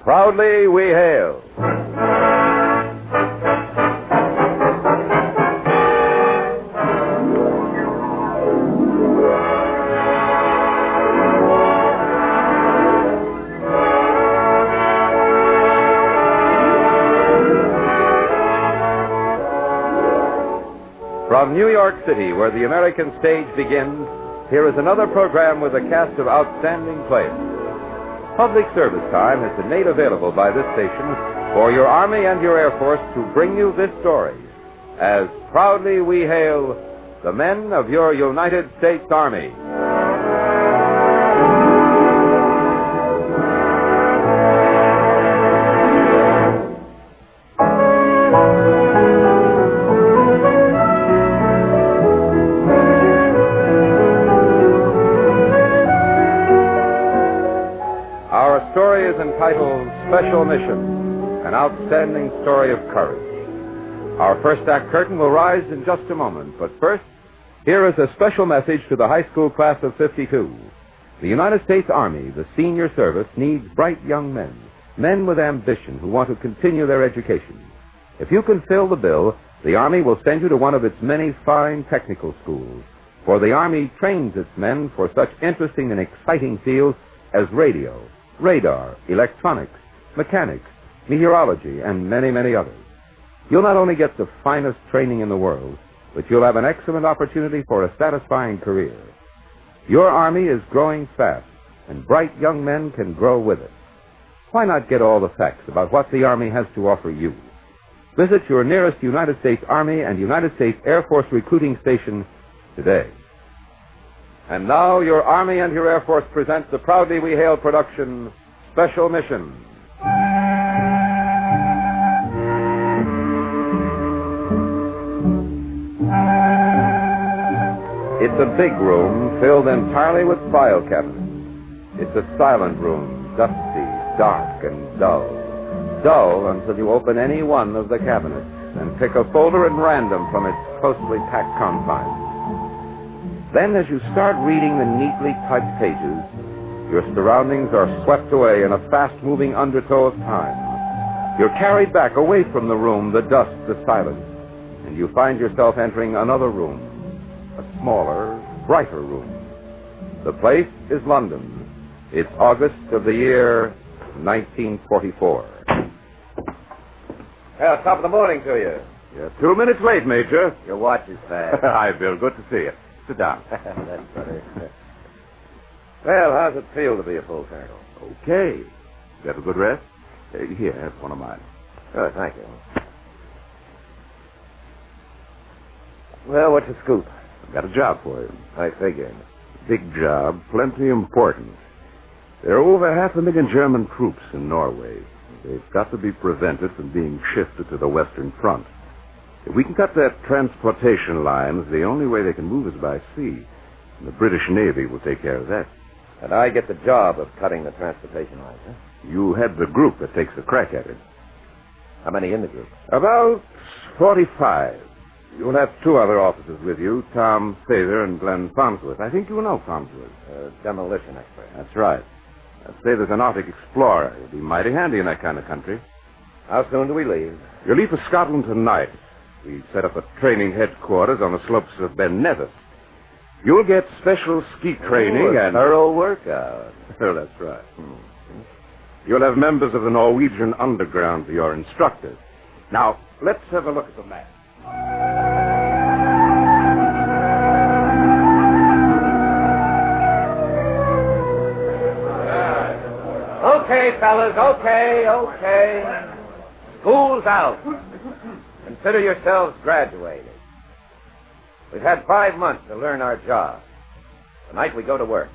Proudly we hail. From New York City, where the American stage begins, here is another program with a cast of outstanding players. Public service time has been made available by this station for your Army and your Air Force to bring you this story, as proudly we hail the men of your United States Army. Our story is entitled Special Mission, an outstanding story of courage. Our first act curtain will rise in just a moment, but first, here is a special message to the high school class of 52. The United States Army, the senior service, needs bright young men, men with ambition who want to continue their education. If you can fill the bill, the Army will send you to one of its many fine technical schools, for the Army trains its men for such interesting and exciting fields as radio, radar, electronics, mechanics, meteorology, and many, many others. You'll not only get the finest training in the world, but you'll have an excellent opportunity for a satisfying career. Your Army is growing fast, and bright young men can grow with it. Why not get all the facts about what the Army has to offer you? Visit your nearest United States Army and United States Air Force recruiting station today. And now your Army and your Air Force present the Proudly We Hail production, Special Mission. It's a big room filled entirely with file cabinets. It's a silent room, dusty, dark, and dull. Dull until you open any one of the cabinets and pick a folder at random from its closely packed confines. Then, as you start reading the neatly typed pages, your surroundings are swept away in a fast-moving undertow of time. You're carried back away from the room, the dust, the silence, and you find yourself entering another room, a smaller, brighter room. The place is London. It's August of the year 1944. Well, top of the morning to you. You're 2 minutes late, Major. Your watch is fast. Hi, Bill. Good to see you. Sit down. That's funny. Well, how's it feel to be a full colonel? Okay. You have a good rest? Here, have one of mine. Oh, thank you. Well, what's the scoop? I've got a job for you. I figured. Big job, plenty important. There are over 500,000 German troops in Norway. They've got to be prevented from being shifted to the Western Front. If we can cut their transportation lines, the only way they can move is by sea. And the British Navy will take care of that. And I get the job of cutting the transportation lines, huh? You head the group that takes a crack at it. How many in the group? About 45. You'll have 2 other officers with you, Tom Sather and Glenn Farnsworth. I think you know Farnsworth. Demolition expert. That's right. I'd say there's an Arctic explorer. He'll be mighty handy in that kind of country. How soon do we leave? You leave for Scotland tonight. We set up a training headquarters on the slopes of Ben Nevis. You'll get special ski training and... thorough workout. Oh, that's right. You'll have members of the Norwegian underground for your instructors. Now, let's have a look at the map. Okay, fellas, okay. School's out. Consider yourselves graduated. We've had 5 months to learn our job. Tonight we go to work.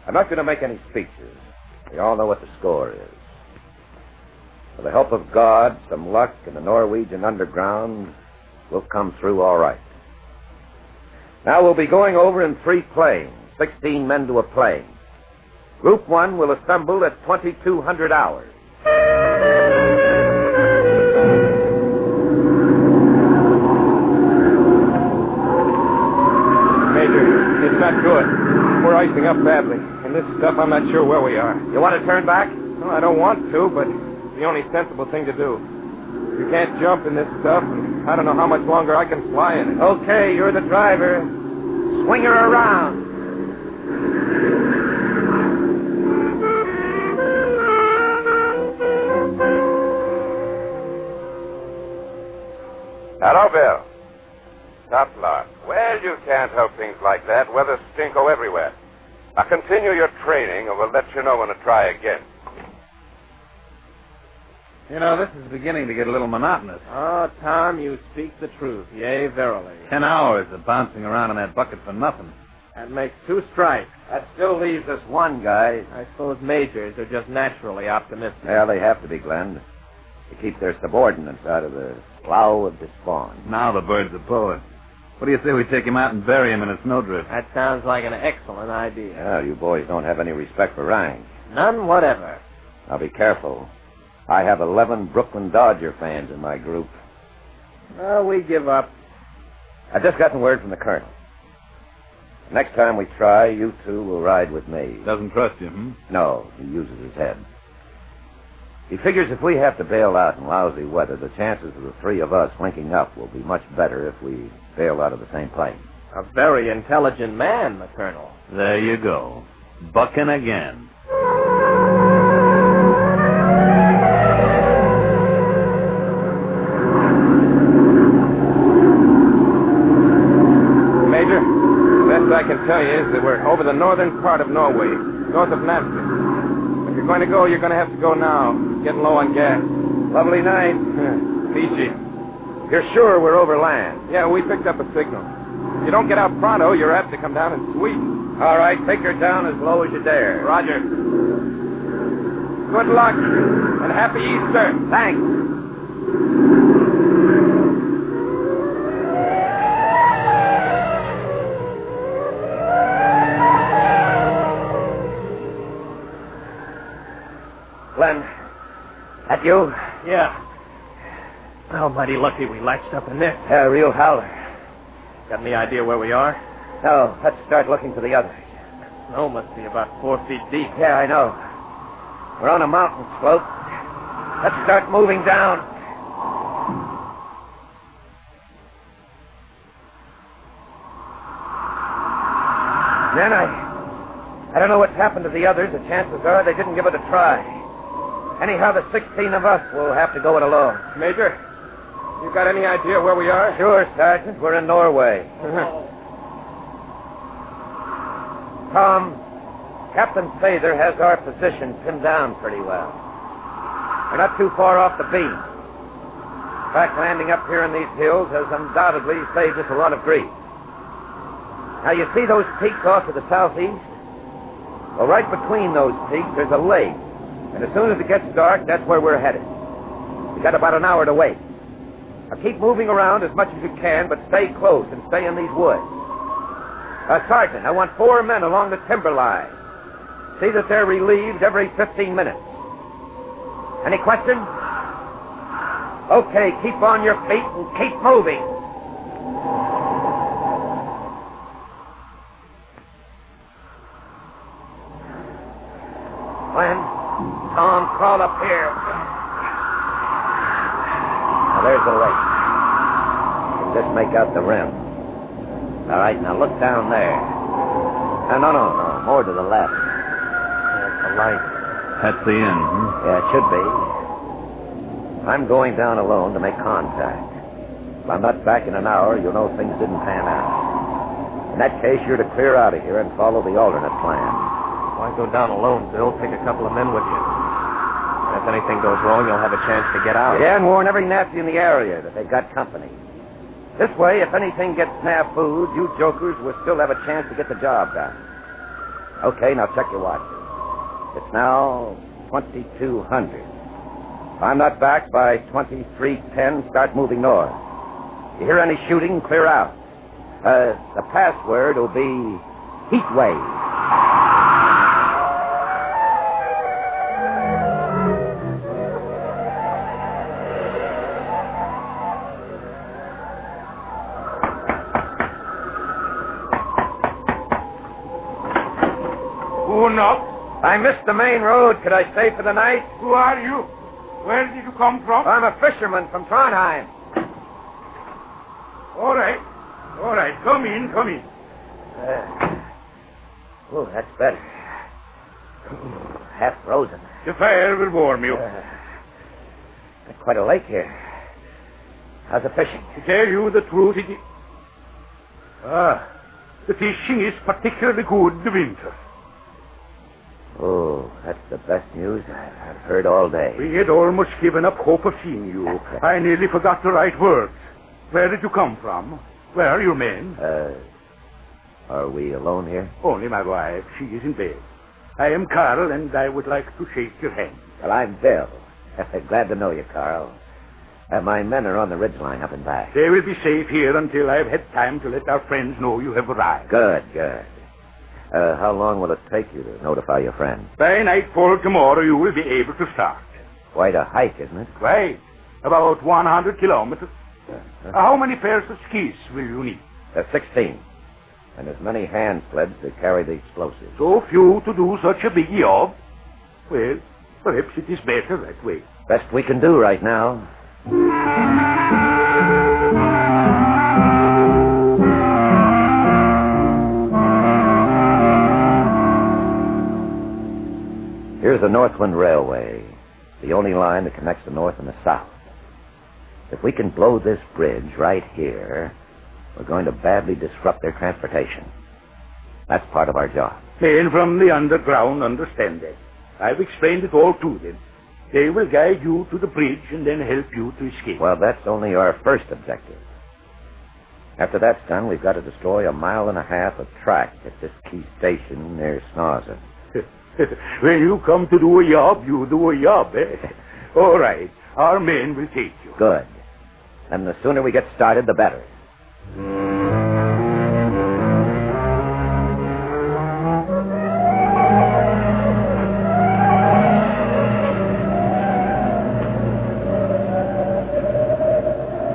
I'm not going to make any speeches. We all know what the score is. With the help of God, some luck, and the Norwegian underground, we'll come through all right. Now we'll be going over in 3 planes, 16 men to a plane. Group 1 will assemble at 2200 hours. Major, it's not good. We're icing up badly. And this stuff, I'm not sure where we are. You want to turn back? Well, I don't want to, but it's the only sensible thing to do. You can't jump in this stuff, and I don't know how much longer I can fly in it. Okay, you're the driver. Swing her around. Hello, Bill. Stop lock. Well, you can't help things like that. Weather's stinko everywhere. Now continue your training, and we'll let you know when to try again. You know, this is beginning to get a little monotonous. Oh, Tom, you speak the truth. Yea, verily. 10 hours of bouncing around in that bucket for nothing. That makes 2 strikes. That still leaves us one, guys. I suppose majors are just naturally optimistic. Well, they have to be, Glenn, to keep their subordinates out of the slough of despond. Now the bird's a poet. What do you say we take him out and bury him in a snowdrift? That sounds like an excellent idea. Well, you boys don't have any respect for rank. None whatever. Now be careful. I have 11 Brooklyn Dodger fans in my group. Well, we give up. I've just gotten word from the colonel. Next time we try, you two will ride with me. Doesn't trust you, hmm? No, he uses his head. He figures if we have to bail out in lousy weather, the chances of the 3 of us linking up will be much better if we bail out of the same plane. A very intelligent man, the colonel. There you go. Bucking again. Major, the best I can tell you is that we're over the northern part of Norway, north of Namsen. If you're going to go, you're going to have to go now. Getting low on gas. Lovely night. Peachy. You're sure we're over land? Yeah, we picked up a signal. If you don't get out pronto, you're apt to come down in Sweden. All right, take her down as low as you dare. Roger. Good luck, and happy Easter. Thanks. Glenn, that you? Yeah. Well, mighty lucky we latched up in this. Yeah, real howler. Got any idea where we are? No, let's start looking for the others. Snow must be about 4 feet deep. Yeah, I know. We're on a mountain slope. Let's start moving down. Then I don't know what's happened to the others. The chances are they didn't give it a try. Anyhow, the 16 of us will have to go it alone. Major, you got any idea where we are? Sure, Sergeant. We're in Norway. Tom, Captain Sather has our position pinned down pretty well. We're not too far off the beam. In fact, landing up here in these hills has undoubtedly saved us a lot of grief. Now, you see those peaks off to the southeast? Well, right between those peaks, there's a lake. And as soon as it gets dark, that's where we're headed. We've got about an hour to wait. Now, keep moving around as much as you can, but stay close and stay in these woods. Sergeant, I want 4 men along the timber line. See that they're relieved every 15 minutes. Any questions? Okay, keep on your feet and keep moving. Glenn, Tom, crawl up here. Now, there's the lake. You can just make out the rim. All right, now look down there. No, more to the left. There's the light. That's the end, hmm? Yeah, it should be. I'm going down alone to make contact. If I'm not back in an hour, you'll know things didn't pan out. In that case, you're to clear out of here and follow the alternate plan. Why go down alone, Bill? Take a couple of men with you. And if anything goes wrong, you'll have a chance to get out. Yeah, and warn every Nazi in the area that they've got company. This way, if anything gets snafu'd, you jokers will still have a chance to get the job done. Okay, now check your watches. It's now 2200. If I'm not back by 2310, start moving north. You hear any shooting, clear out. The password will be heat wave. Who knocks? I missed the main road. Could I stay for the night? Who are you? Where did you come from? I'm a fisherman from Trondheim. All right. All right. Come in. Oh, that's better. Ooh, half frozen. The fire will warm you. Got quite a lake here. How's the fishing? To tell you the truth, it is... the fishing is particularly good the winter. Oh, that's the best news I've heard all day. We had almost given up hope of seeing you. I nearly forgot to write words. Where did you come from? Where are your men? Are we alone here? Only my wife. She is in bed. I am Carl, and I would like to shake your hand. Well, I'm Bill. Glad to know you, Carl. My men are on the ridgeline up and back. They will be safe here until I've had time to let our friends know you have arrived. Good. How long will it take you to notify your friends? By nightfall tomorrow, you will be able to start. Quite a hike, isn't it? Quite. About 100 kilometers. How many pairs of skis will you need? 16. And as many hand sleds to carry the explosives. So few to do such a big job. Well, perhaps it is better that way. Best we can do right now. Here's the Northland Railway, the only line that connects the north and the south. If we can blow this bridge right here, we're going to badly disrupt their transportation. That's part of our job. Men from the underground understand that. I've explained it all to them. They will guide you to the bridge and then help you to escape. Well, that's only our first objective. After that's done, we've got to destroy 1.5 miles of track at this key station near Snarzen. When you come to do a job, you do a job, eh? All right. Our men will take you. Good. And the sooner we get started, the better.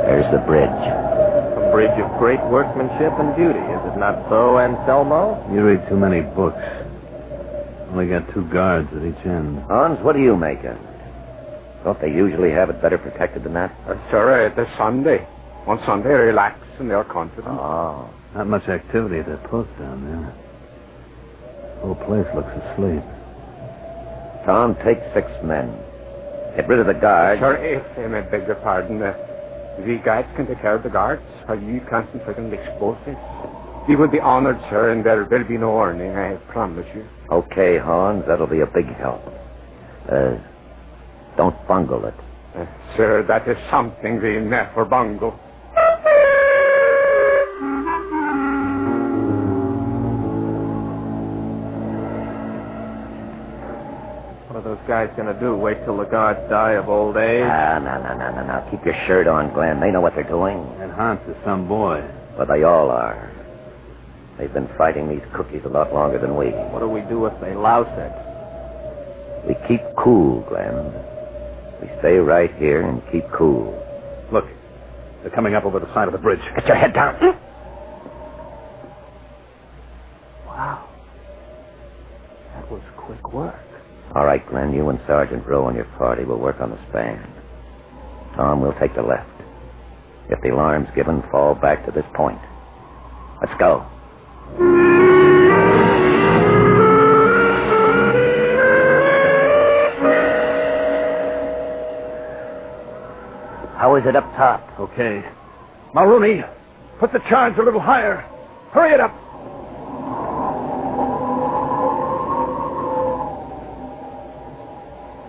There's the bridge. A bridge of great workmanship and beauty, is it not so, Anselmo? You read too many books. Only got 2 guards at each end. Hans, what do you make of it? Don't they usually have it better protected than that? Sir, it is Sunday. On Sunday, they relax and they are confident. Oh. Not much activity at that post down there. The whole place looks asleep. Tom, take 6 men. Get rid of the guards. Sir, if I may beg your pardon, the guards can take care of the guards. Are you concentrating on the explosives? You will be honored, sir, and there will be no warning, I promise you. Okay, Hans, that'll be a big help. Don't bungle it. Sir, that is something we never bungle. What are those guys going to do? Wait till the guards die of old age? No. Keep your shirt on, Glenn. They know what they're doing. And Hans is some boy. But they all are. They've been fighting these cookies a lot longer than we. What do we do if they louse it? We keep cool, Glenn. We stay right here and keep cool. Look, they're coming up over the side of the bridge. Get your head down. Wow. That was quick work. All right, Glenn, you and Sergeant Rowe and your party will work on the span. Tom will take the left. If the alarm's given, fall back to this point. Let's go. How is it up top? Okay. Mulrooney, put the charge a little higher. Hurry it up.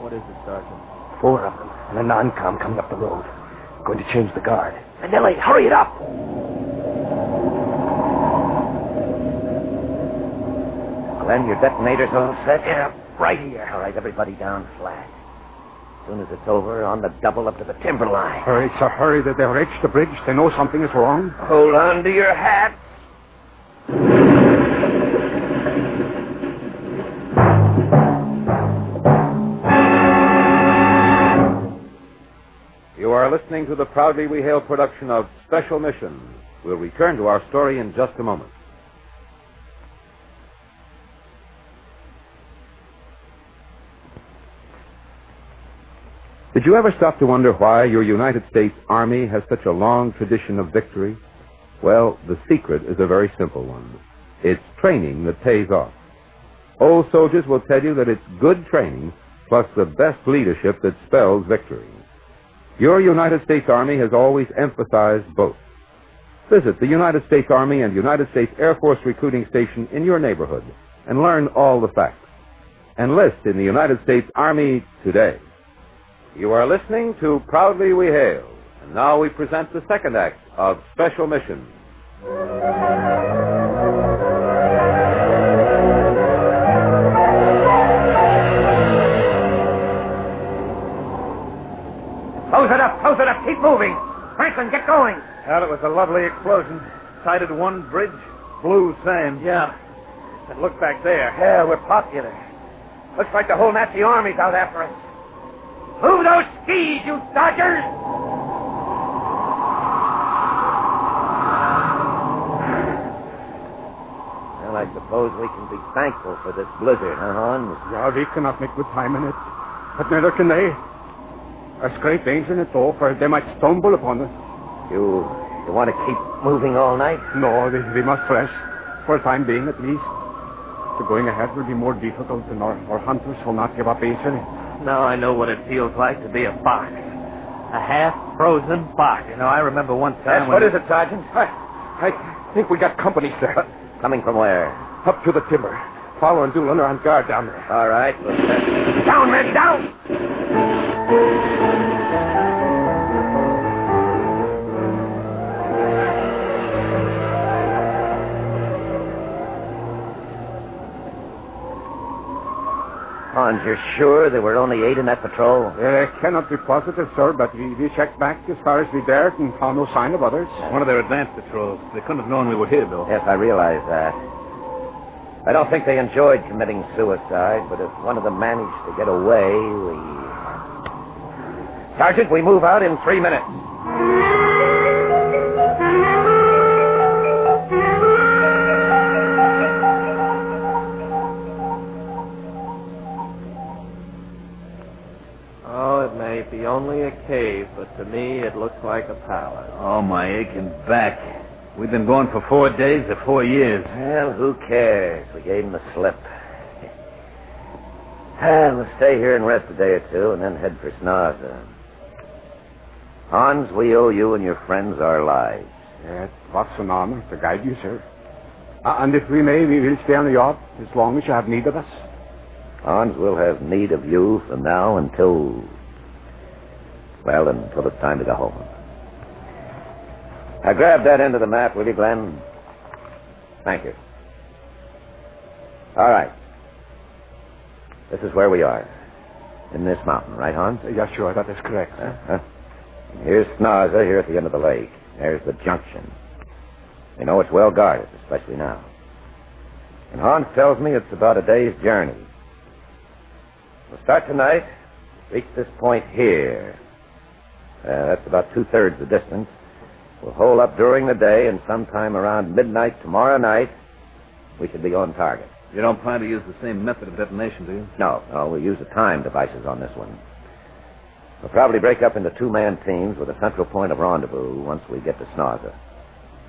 What is it, Sergeant? 4 of them, and a non-com coming up the road. Going to change the guard. Manelli, hurry it up! Glenn, your detonator's all set? Yeah, right here. All right, everybody down flat. As soon as it's over, on the double up to the timber line. Hurry, sir, hurry. They've reached the bridge. They know something is wrong. Hold on to your hats. You are listening to the proudly we hail production of Special Mission. We'll return to our story in just a moment. Did you ever stop to wonder why your United States Army has such a long tradition of victory? Well, the secret is a very simple one. It's training that pays off. Old soldiers will tell you that it's good training plus the best leadership that spells victory. Your United States Army has always emphasized both. Visit the United States Army and United States Air Force recruiting station in your neighborhood and learn all the facts. Enlist in the United States Army today. You are listening to Proudly We Hail, and now we present the second act of Special Mission. Close it up, keep moving. Franklin, get going. Well, it was a lovely explosion. Sighted one bridge, blue sand. Yeah. And look back there. Yeah, we're popular. Looks like the whole Nazi army's out after us. Move those skis, you dodgers! Well, I suppose we can be thankful for this blizzard, huh, Hans? Yeah, we cannot make good time in it. But neither can they. There's great danger in it, though, for they might stumble upon us. You want to keep moving all night? No, we must rest, for the time being at least. The going ahead will be more difficult, and our hunters will not give up easily. Now I know what it feels like to be a fox. A half-frozen fox. You know, I remember one time What is it, Sergeant? I think we got company, sir. Coming from where? Up to the timber. Fowler and Doolin are on guard down there. All right. Down, men, down! Hans, you're sure there were only 8 in that patrol? Cannot be positive, sir, but we checked back as far as we dared and found no sign of others. one of their advance patrols. They couldn't have known we were here, Bill. Yes, I realize that. I don't think they enjoyed committing suicide, but if one of them managed to get away, Sergeant, we move out in 3 minutes. Oh, it may be only a cave, but to me it looks like a palace. Oh, my aching back. We've been going for 4 days or 4 years. Well, who cares? We gave him the slip. We'll stay here and rest a day or two and then head for Snaza. Hans, we owe you and your friends our lives. It was an honor to guide you, sir. And if we may, we will stay on the yacht as long as you have need of us. Hans, we'll have need of you from now until it's time to go home. Now, grab that end of the map, will you, Glenn? Thank you. All right. This is where we are. In this mountain, right, Hans? Yes, sure, that is correct, sir. Uh-huh. Here's Snaza here at the end of the lake. There's the junction. You know it's well guarded, especially now. And Hans tells me it's about a day's journey. We'll start tonight, reach this point here. That's about 2/3 the distance. We'll hold up during the day, and sometime around midnight tomorrow night, we should be on target. You don't plan to use the same method of detonation, do you? No, we'll use the time devices on this one. We'll probably break up into 2-man teams with a central point of rendezvous once we get to Snaza.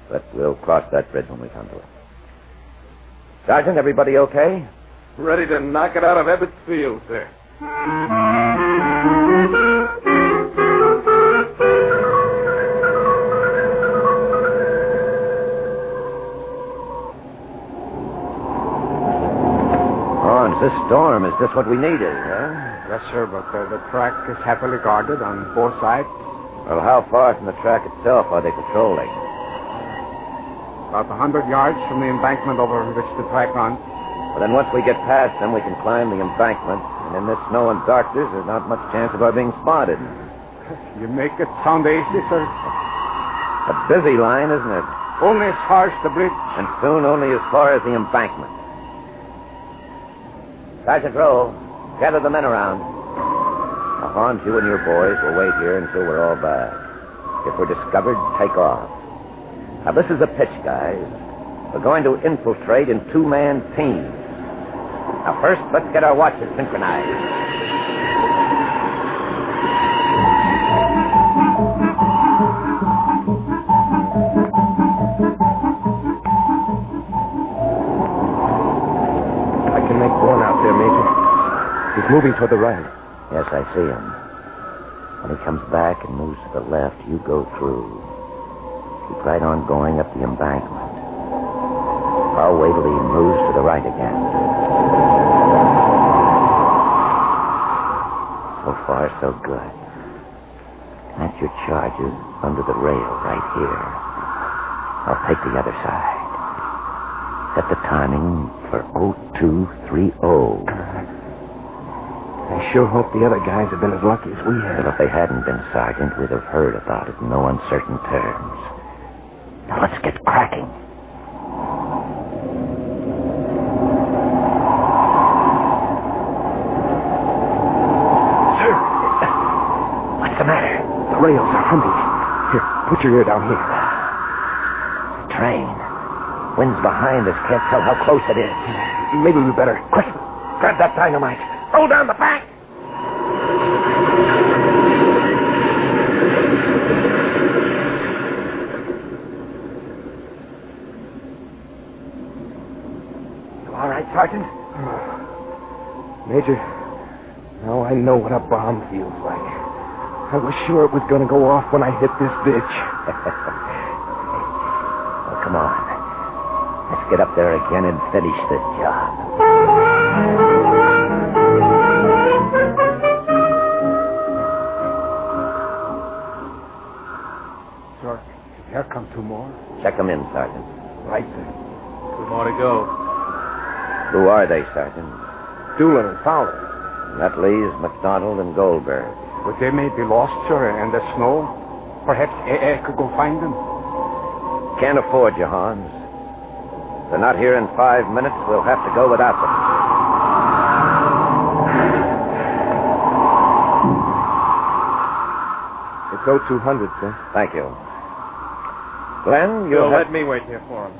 But we'll cross that bridge when we come to it. Sergeant, everybody okay? Ready to knock it out of Ebbets Field, sir. Hans, this storm is just what we needed, huh? Yes, sir, but the track is heavily guarded on both sides. Well, how far from the track itself are they patrolling? About 100 yards from the embankment over which the track runs. Well, then once we get past them, we can climb the embankment. And in this snow and darkness, there's not much chance of our being spotted. You make it sound easy, sir. A busy line, isn't it? Only as far as the bridge. And soon only as far as the embankment. Sergeant Rowe, gather the men around. Now, Hans, you and your boys will wait here until we're all back. If we're discovered, take off. Now, this is a pitch, guys. We're going to infiltrate in 2-man teams. Now, first, let's get our watches synchronized. moving toward the right. Yes, I see him. When he comes back and moves to the left, you go through. Keep right on going up the embankment. I'll wait till he moves to the right again. So far, so good. Plant your charges under the rail right here. I'll take the other side. Set the timing for 0230. I sure hope the other guys have been as lucky as we have. But if they hadn't been, Sergeant, we'd have heard about it in no uncertain terms. Now let's get cracking. Sir! What's the matter? The rails are humming. Here, put your ear down here. Train. Wind's behind us. Can't tell how close it is. Maybe we better. Quick! Grab that dynamite. Roll down the bank! You all right, Sergeant? Major, now I know what a bomb feels like. I was sure it was going to go off when I hit this ditch. Well, come on. Let's get up there again and finish this job. Sir, here come two more. Check them in, Sergeant. Right there. 2 more to go. Who are they, Sergeant? Doolin and Fowler. That leaves McDonald and Goldberg. But they may be lost, sir, in the snow. Perhaps AA could go find them. Can't afford you, Hans. If they're not here in 5 minutes, we'll have to go without them. It's 0200, sir. Thank you. Glenn, You'll you'll let me wait here for him.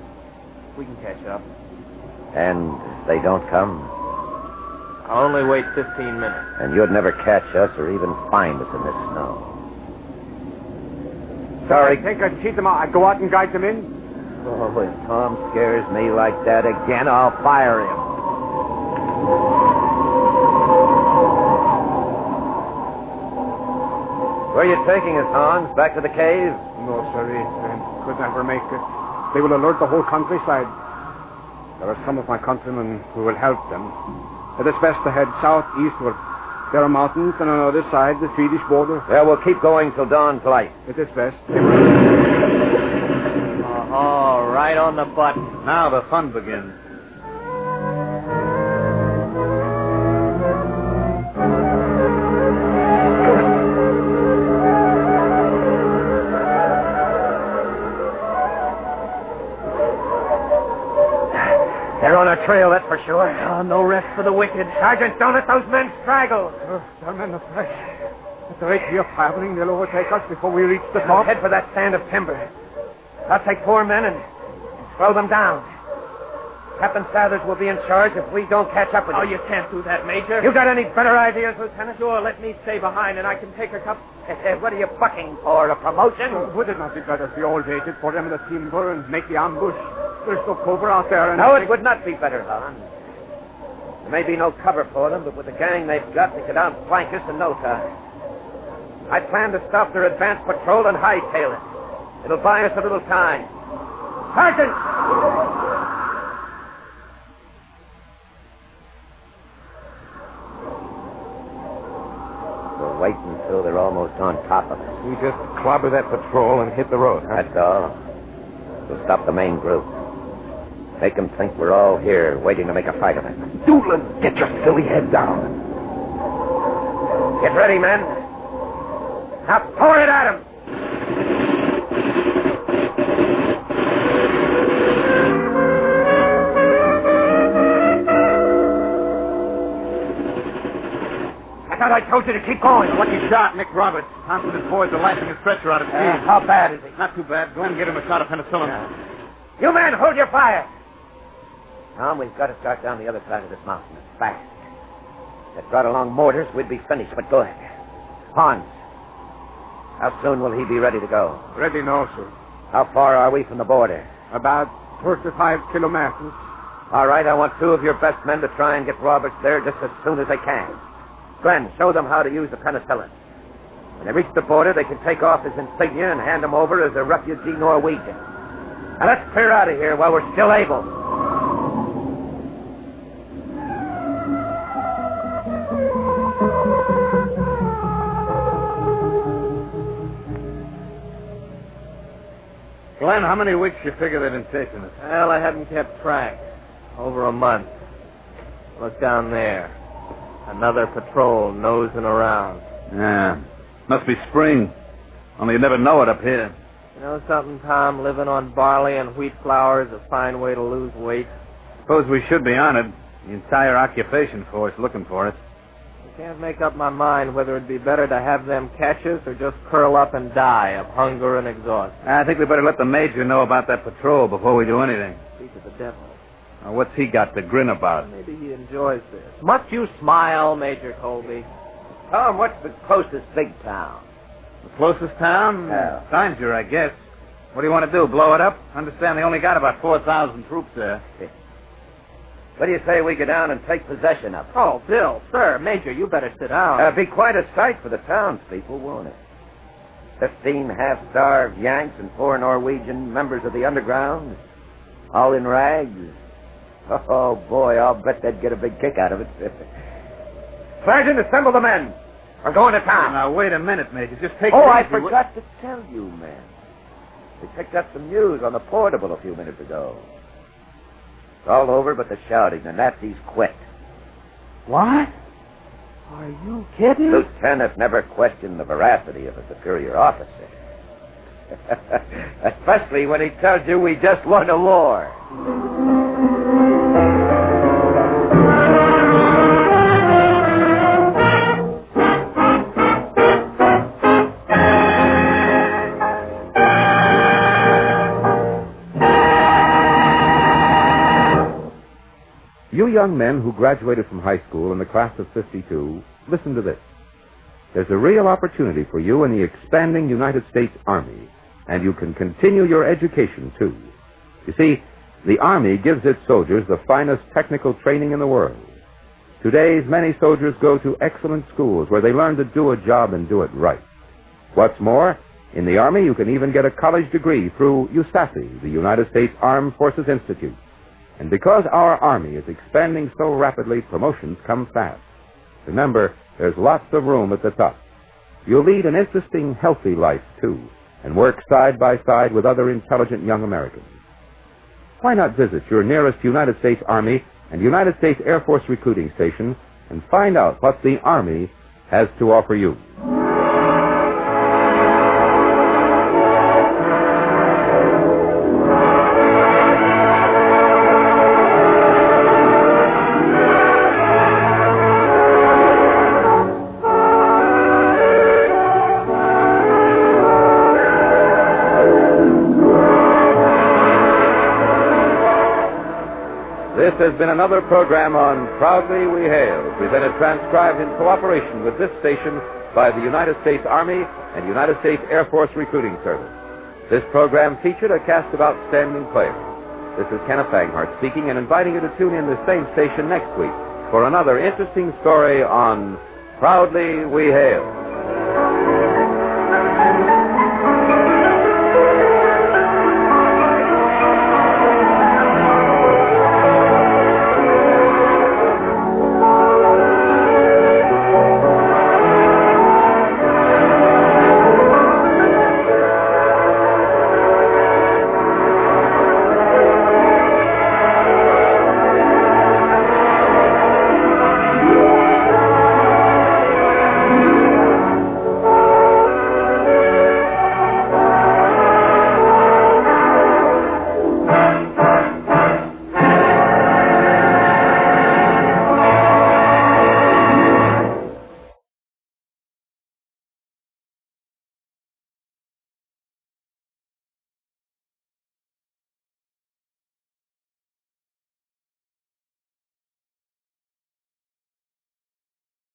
We can catch up. And if they don't come, I'll only wait 15 minutes. and you'd never catch us or even find us in this snow. Sorry. I think I'd cheat them out. I'd go out and guide them in. Oh, if Tom scares me like that again, I'll fire him. Where are you taking us, Hans? Back to the cave? No, sir. Could never make it. They will alert the whole countryside. There are some of my countrymen who will help them. It is best to head southeastward. There are mountains, and on the other side, the Swedish border. Well, we'll keep going till dawn's light. It is best. Oh, right on the button. Now the fun begins. They're on our trail, that's for sure. Oh, no rest for the wicked. Sergeant, don't let those men straggle. They're men of flesh. At the rate we are traveling, they'll overtake us before we reach the top. Head for that stand of timber. I'll take 4 men and slow them down. Captain Sathers will be in charge if we don't catch up with Oh, you. you can't do that, Major. You got any better ideas, Lieutenant? Sure, let me stay behind and I can take a couple. What are you bucking for? A promotion? Would it not be better if we all waited for them in the timber and make the ambush? There's no cover out there. And No, it would not be better, Hon. There may be no cover for them, but with the gang they've got, they could outflank us in no time. I plan to stop their advance patrol and hightail it. It'll buy us a little time. Sergeant! We'll wait until they're almost on top of us. We just clobber that patrol and hit the road, huh? That's all. We'll stop the main group. Make them think we're all here waiting to make a fight of it. Doolin, get your silly head down. Get ready, men. Now pour it at them. I thought I told you to keep going. Lucky shot, Nick Roberts. Thompson and his boys are lashing his stretcher out of speed. How bad is he? Not too bad. Go and get him a shot of penicillin. You men, hold your fire. Tom, we've got to start down the other side of this mountain. It's fast. If it brought along mortars, we'd be finished, but good. Hans, how soon will he be ready to go? Ready now, sir. How far are we from the border? About 35 kilometers. All right, I want 2 of your best men to try and get Roberts there just as soon as they can. Glenn, show them how to use the penicillin. When they reach the border, they can take off his insignia and hand him over as a refugee Norwegian. Now let's clear out of here while we're still able. Glenn, how many weeks you figure they've been chasing us? Well, I haven't kept track. Over a month. Look down there. Another patrol nosing around. Yeah. Must be spring. Only you never know it up here. You know something, Tom? Living on barley and wheat flour is a fine way to lose weight. Suppose we should be on it. The entire occupation force looking for us. I can't make up my mind whether it'd be better to have them catch us or just curl up and die of hunger and exhaustion. I think we better let the major know about that patrol before we do anything. Speak of the devil. Now, what's he got to grin about? Maybe he enjoys this. Must you smile, Major Colby? Tom, what's the closest big town? The closest town? Yeah. Sanger, I guess. What do you want to do, blow it up? Understand they only got about 4,000 troops there. What do you say we go down and take possession of it? Oh, Bill, sir, Major, you better sit down. It'll be quite a sight for the townspeople, won't it? 15 half-starved Yanks and 4 Norwegian members of the underground, all in rags. Oh, boy, I'll bet they'd get a big kick out of it. Sergeant, assemble the men. We're going to town. Now, wait a minute, Major. Just take Oh, it I easy. forgot to tell you, men. We picked up some news on the portable a few minutes ago. It's all over but the shouting. The Nazis quit. What? Are you kidding? Lieutenant never questioned the veracity of a superior officer. Especially when he tells you we just won a war. You young men who graduated from high school in the class of 52, listen to this. There's a real opportunity for you in the expanding United States Army, and you can continue your education, too. You see, the Army gives its soldiers the finest technical training in the world. Today's many soldiers go to excellent schools where they learn to do a job and do it right. What's more, in the Army you can even get a college degree through USAFI, the United States Armed Forces Institute. And because our Army is expanding so rapidly, promotions come fast. Remember, there's lots of room at the top. You'll lead an interesting, healthy life, too, and work side by side with other intelligent young Americans. Why not visit your nearest United States Army and United States Air Force recruiting station and find out what the Army has to offer you? This has been another program on Proudly We Hail, presented transcribed in cooperation with this station by the United States Army and United States Air Force Recruiting Service. This program featured a cast of outstanding players. This is Kenneth Banghart speaking and inviting you to tune in the same station next week for another interesting story on Proudly We Hail.